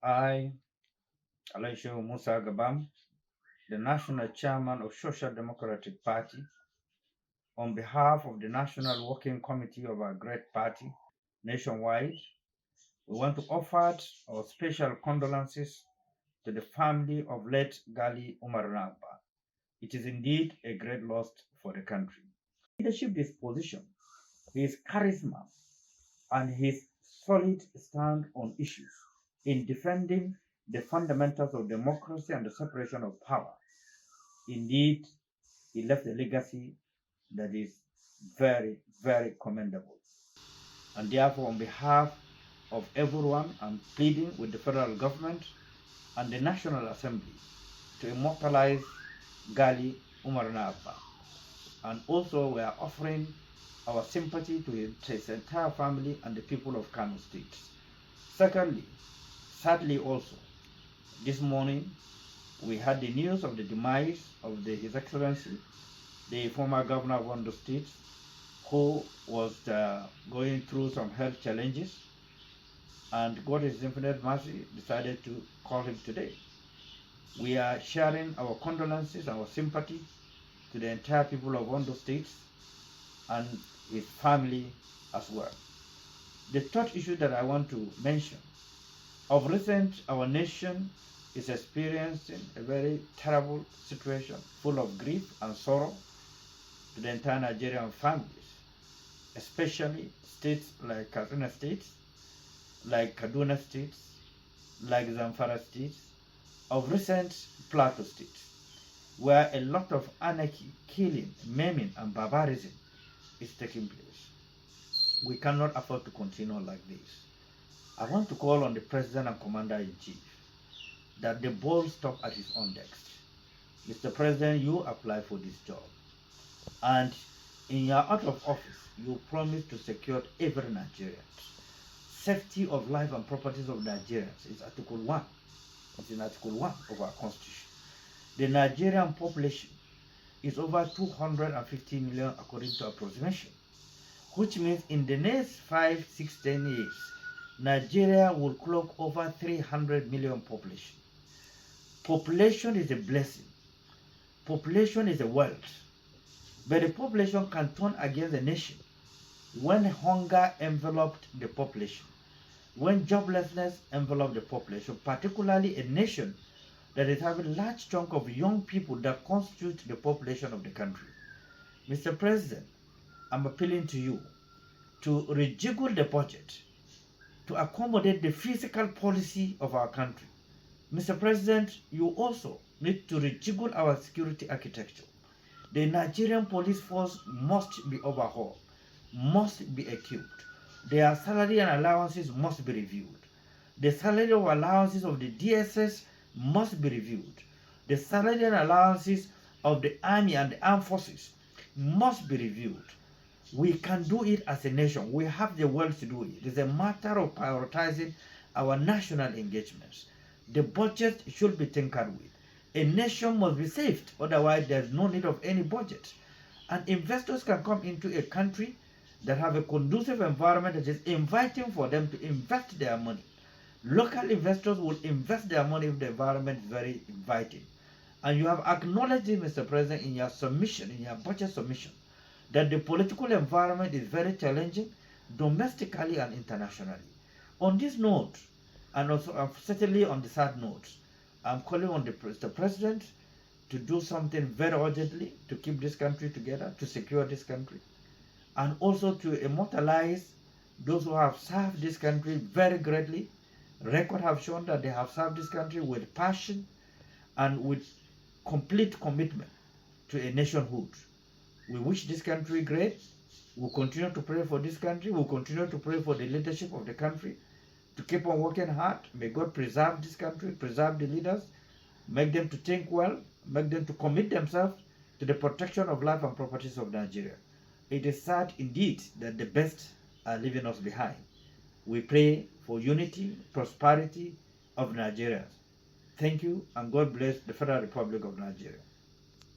I, Alh Shehu Gabam, the National Chairman of Social Democratic Party, on behalf of the National Working Committee of our great party nationwide, we want to offer our special condolences to the family of late Gali Umar Naba. It is indeed a great loss for the country. Leadership disposition, his charisma, and his solid stand on issues in defending the fundamentals of democracy and the separation of power. Indeed, he left a legacy that is very, very commendable. And therefore, on behalf of everyone, I'm pleading with the federal government and the National Assembly to immortalize Gali Umar Naba. And also, we are offering our sympathy to his entire family and the people of Kano States. Secondly, sadly also, this morning we had the news of the demise of His Excellency, the former governor of Ondo States, who was going through some health challenges, and God in His infinite mercy decided to call him today. We are sharing our condolences, our sympathy to the entire people of Ondo States and his family as well. The third issue that I want to mention, of recent, our nation is experiencing a very terrible situation full of grief and sorrow to the entire Nigerian families, especially states like Katsina States, like Kaduna States, like Zamfara States, of recent Plateau States, where a lot of anarchy, killing, maiming, and barbarism is taking place. We cannot afford to continue like this. I want to call on the President and Commander-in-Chief that the ball stop at his own desk. Mr. President, you apply for this job. And in your out of office, you promise to secure every Nigerian. Safety of life and properties of Nigerians is Article 1. It's in Article 1 of our Constitution. The Nigerian population is over 250 million according to approximation, which means in the next 5, 6, 10 years, Nigeria will clock over 300 million population. Population is a blessing. Population is a wealth. But the population can turn against the nation when hunger enveloped the population, when joblessness enveloped the population, particularly a nation that is having a large chunk of young people that constitute the population of the country. Mr. President, I'm appealing to you to rejiggle the budget to accommodate the fiscal policy of our country. Mr. President, you also need to rejiggle our security architecture. The Nigerian police force must be overhauled, must be equipped. Their salary and allowances must be reviewed. The salary of allowances of the DSS must be reviewed. The salary and allowances of the army and the armed forces must be reviewed. We can do it as a nation. We have the will to do it. It is a matter of prioritizing our national engagements. The budget should be tinkered with. A nation must be saved, otherwise there's no need of any budget. And investors can come into a country that have a conducive environment that is inviting for them to invest their money. Local investors will invest their money if the environment is very inviting. And you have acknowledged it, Mr. President, in your submission, in your budget submission, that the political environment is very challenging domestically and internationally. On this note, and also certainly on the sad note, I'm calling on the President to do something very urgently to keep this country together, to secure this country, and also to immortalize those who have served this country very greatly. Records have shown that they have served this country with passion and with complete commitment to a nationhood. We wish this country great. We'll continue to pray for this country. We'll continue to pray for the leadership of the country to keep on working hard. May God preserve this country, preserve the leaders, make them to think well, make them to commit themselves to the protection of life and properties of Nigeria. It is sad indeed that the best are leaving us behind. We pray for unity, prosperity of Nigerians. Thank you, and God bless the Federal Republic of Nigeria.